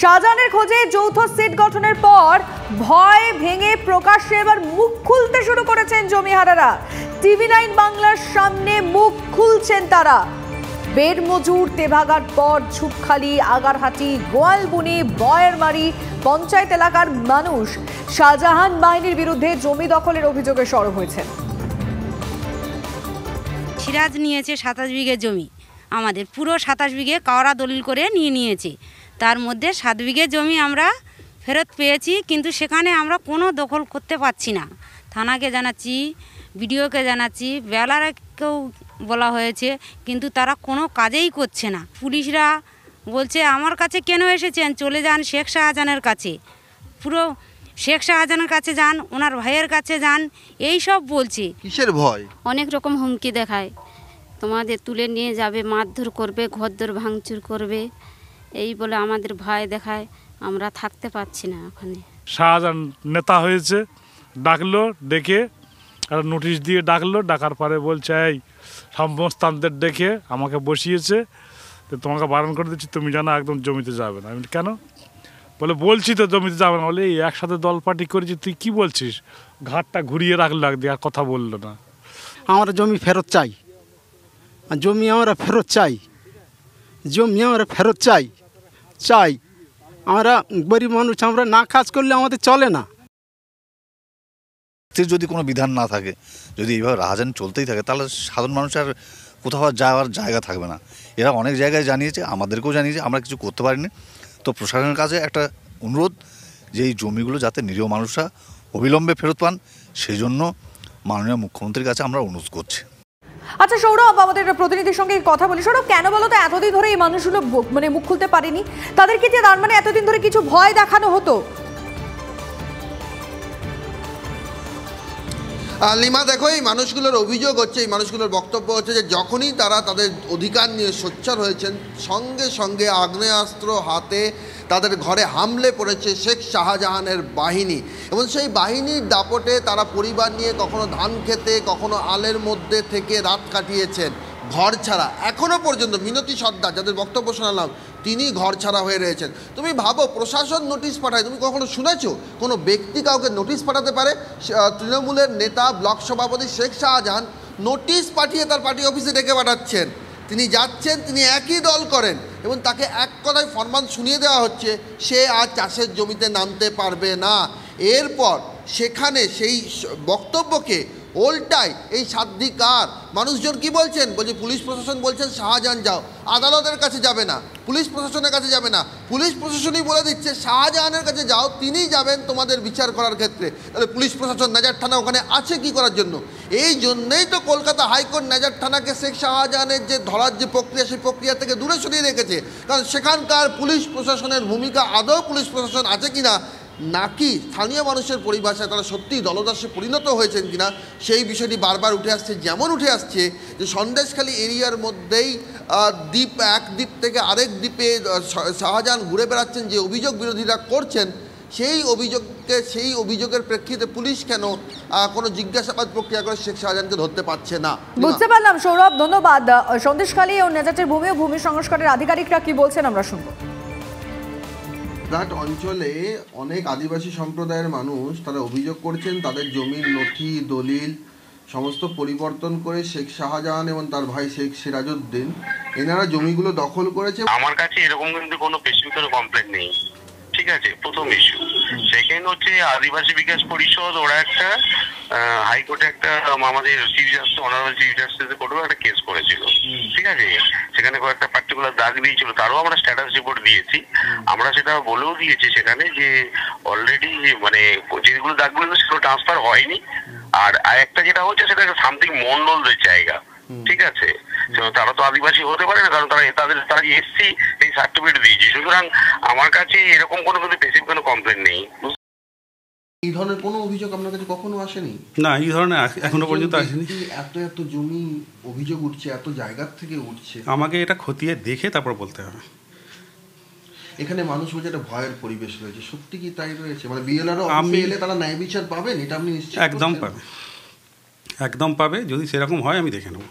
শাহজাহানের খোঁজে যৌথ সেট গঠনের পর ভয় ভেঙে প্রকাশ্যে এবার মুখ খুলতে শুরু করেছেন জমিহারারা। টিভি9 বাংলার সামনে মুখ খুলছেন তারা। বেড মজুর, তেভাগার পর ঝুপখালি, আগারহাটি, গোয়ালবুনি, বয়েরমারি পঞ্চায়েত এলাকার মানুষ শাহজাহান বাহিনীর বিরুদ্ধে জমি দখলের অভিযোগে সরব হয়েছেন। সিরাজ নিয়েছে 27 বিঘে জমি, আমাদের পুরো 27 বিঘে কাওড়া দলিল করে নিয়েছে। তার মধ্যে 7 বিঘে জমি আমরা ফেরত পেয়েছি, কিন্তু সেখানে আমরা কোনো দখল করতে পারছি না। থানাকে জানাচ্ছি, বিডিওকে জানাচ্ছি, বেলারকেও বলা হয়েছে, কিন্তু তারা কোনো কাজেই করছে না। পুলিশরা বলছে আমার কাছে কেন এসেছেন, চলে যান শেখ শাহজাহানের কাছে, পুরো শেখ শাহজাহানের কাছে যান, ওনার ভাইয়ের কাছে যান, এই সব বলছে। কিসের ভয়? অনেক রকম হুমকি দেখায়, তোমাদের তুলে নিয়ে যাবে, মারধর করবে, ঘরদোর ভাঙচুর করবে, এই বলে আমাদের ভয় দেখায়। আমরা থাকতে পারছি না ওখানে। শাহজাহান নেতা হয়েছে, ডাকলো, ডেকে আর নোটিশ দিয়ে ডাকলো, ডাকার পরে বলছে এই সমস্তানদের ডেকে আমাকে বসিয়েছে, তো তোমাকে বারণ করে দিচ্ছি, তুমি জানো একদম জমিতে যাবে না। আমি কেন? বলে বলছি তো জমিতে যাবে না। বলে এই একসাথে দল পার্টি করেছি, তুই কি বলছিস? ঘাটটা ঘুরিয়ে রাখলো একদিকে, আর কথা বললো না। আমরা জমি ফেরত চাই, জমি আমরা ফেরত চাই, জমি আমরা ফেরত চাই। আমরা গরিব মানুষ, আমরা না কাজ করলে আমাদের চলে না। যদি কোনো বিধান না থাকে, যদি এইভাবে রাজধানী চলতেই থাকে, তাহলে সাধারণ মানুষ আর কোথাও যাওয়ার জায়গা থাকবে না। এরা অনেক জায়গায় জানিয়েছে, আমাদেরকেও জানিয়েছে, আমরা কিছু করতে পারিনি। তো প্রশাসনের কাছে একটা অনুরোধ যে এই জমিগুলো যাতে নিরীহ মানুষরা অবিলম্বে ফেরত পান, সেই জন্য মাননীয় মুখ্যমন্ত্রীর কাছে আমরা অনুরোধ করছি। আচ্ছা সৌরভ, আমাদের প্রতিনিধির সঙ্গে কথা বলি। সৌরভ, কেন বলো তো এতদিন ধরে এই মানুষগুলো মুখ খুলতে পারেনি? তাদেরকে যে তার মানে এতদিন ধরে কিছু ভয় দেখানো হতো? লিমা, দেখো, এই মানুষগুলোর অভিযোগ হচ্ছে, এই মানুষগুলোর বক্তব্য হচ্ছে যে যখনই তারা তাদের অধিকার নিয়ে সোচ্চার হয়েছেন, সঙ্গে সঙ্গে আগ্নেয়াস্ত্র হাতে তাদের ঘরে হামলে পড়েছে শেখ শাহজাহানের বাহিনী, এবং সেই বাহিনীর দাপটে তারা পরিবার নিয়ে কখনো ধান খেতে, কখনো আলের মধ্যে থেকে রাত কাটিয়েছেন ঘর ছাড়া। এখনও পর্যন্ত মিনতি সর্দার, যাদের বক্তব্য শোনালাম, তিনি ঘর ছাড়া হয়ে রয়েছেন। তুমি ভাবো, প্রশাসন নোটিশ পাঠায়, তুমি কখনো শুনেছো কোনো ব্যক্তি কাউকে নোটিশ পাঠাতে পারে? তৃণমূলের নেতা, ব্লক সভাপতি শেখ শাহজাহান নোটিশ পাঠিয়ে তার পার্টি অফিসে ডেকে পাঠাচ্ছেন। তিনি যাচ্ছেন, তিনি একই দল করেন, এবং তাকে এক কথায় ফরমান শুনিয়ে দেওয়া হচ্ছে সে আর চাষের জমিতে নামতে পারবে না। এরপর সেখানে সেই বক্তব্যকে ওল্টায় এই সাধ্বিকার মানুষজন কি বলছেন, বলছে পুলিশ প্রশাসন বলছেন শাহজাহান যাও, আদালতের কাছে যাবে না, পুলিশ প্রশাসনের কাছে যাবে না, পুলিশ প্রশাসনই বলে দিচ্ছে শাহজাহানের কাছে যাও, তিনিই যাবেন তোমাদের বিচার করার ক্ষেত্রে। তাহলে পুলিশ প্রশাসন, নাজার থানা ওখানে আছে কি করার জন্য? এই জন্যেই তো কলকাতা হাইকোর্ট নাজার থানাকে শেখ শাহজাহানের যে ধরার যে প্রক্রিয়া, সেই প্রক্রিয়া থেকে দূরে সরিয়ে রেখেছে। কারণ সেখানকার পুলিশ প্রশাসনের ভূমিকা, আদৌ পুলিশ প্রশাসন আছে কিনা, নাকি স্থানীয় মানুষের পরিভাষায় তারা সত্যিই দলদাসে পরিণত হয়েছেন কিনা, সেই বিষয়টি বারবার উঠে আসছে। যেমন উঠে আসছে যে সন্দেশখালী এরিয়ার মধ্যেই এক দ্বীপ থেকে আরেক দ্বীপে শাহজাহান ঘুরে বেড়াচ্ছেন, যে অভিযোগ বিরোধীরা করছেন, সেই অভিযোগের প্রেক্ষিতে পুলিশ কেন কোনো জিজ্ঞাসাবাদ প্রক্রিয়া করে শেখ শাহজাহানকে ধরতে পারছে না? বুঝতে পারলাম সৌরভ, ধন্যবাদ। সন্দেশখালী ও নেজাটের ভূমি ও ভূমি সংস্কারের আধিকারিকরা কি বলছেন আমরা শুনবো। ঘাট অঞ্চলে অনেক আদিবাসী সম্প্রদায়ের মানুষ তারা অভিযোগ করছেন তাদের জমির নথি দলিল সমস্ত পরিবর্তন করে শেখ শাহজাহান এবং তার ভাই শেখ সিরাজউদ্দিন এনারা জমিগুলো দখল করেছে। আমার কাছে এরকম কিন্তু কোনো স্পেসিফিক কমপ্লেন নেই, ঠিক আছে, প্রথম ইস্যু। সেকেন্ড হচ্ছে আদিবাসী বিকাশ পরিষদ, ওরা একটা হাইকোর্টে একটা আমাদের চিফ জাস্টিস, অনারেবল চিফ জাস্টিসের কোর্টেও একটা কেস করেছিল, ঠিক আছে। সেখানে কয়েকটা পার্টিকুলার দাগ দিয়েছিল, তারও আমরা স্ট্যাটাস রিপোর্ট দিয়েছি। আমরা সেটা বলেও দিয়েছি সেখানে যে অলরেডি মানে যেগুলো দাগগুলো সেগুলো ট্রান্সফার হয়নি। আর একটা যেটা হচ্ছে সেটা সামথিং মন্ডলদের জায়গা, ঠিক আছে। তারা তো আদিবাসী হতে পারে না, কারণ তারা এসসি এই সার্টিফিকেট দিয়েছে। সুতরাং আমার কাছে এরকম কোনো বেসিক কোনো কমপ্লেন নেই। এই ধরনের কোনো অভিযোগ আপনার কাছে কখনো আসেনি? না, এই ধরনের এখনো পর্যন্ত আসেনি। এত জমি অভিযোগ উঠছে, এত জায়গা থেকে উঠছে, আমাকে এটা খতিয়ে দেখে তারপর বলতে হবে। এখানে মানুষ বলছে একটা ভয়ের পরিবেশ রয়েছে, সত্যি কি তাই রয়েছে? মানে বিএলআরও অফিসে এলে তারা ন্যায় বিচার পাবেন, এটা আপনি নিশ্চিত? একদম পাবে, একদম পাবে। যদি সেরকম হয় আমি দেখে নেব।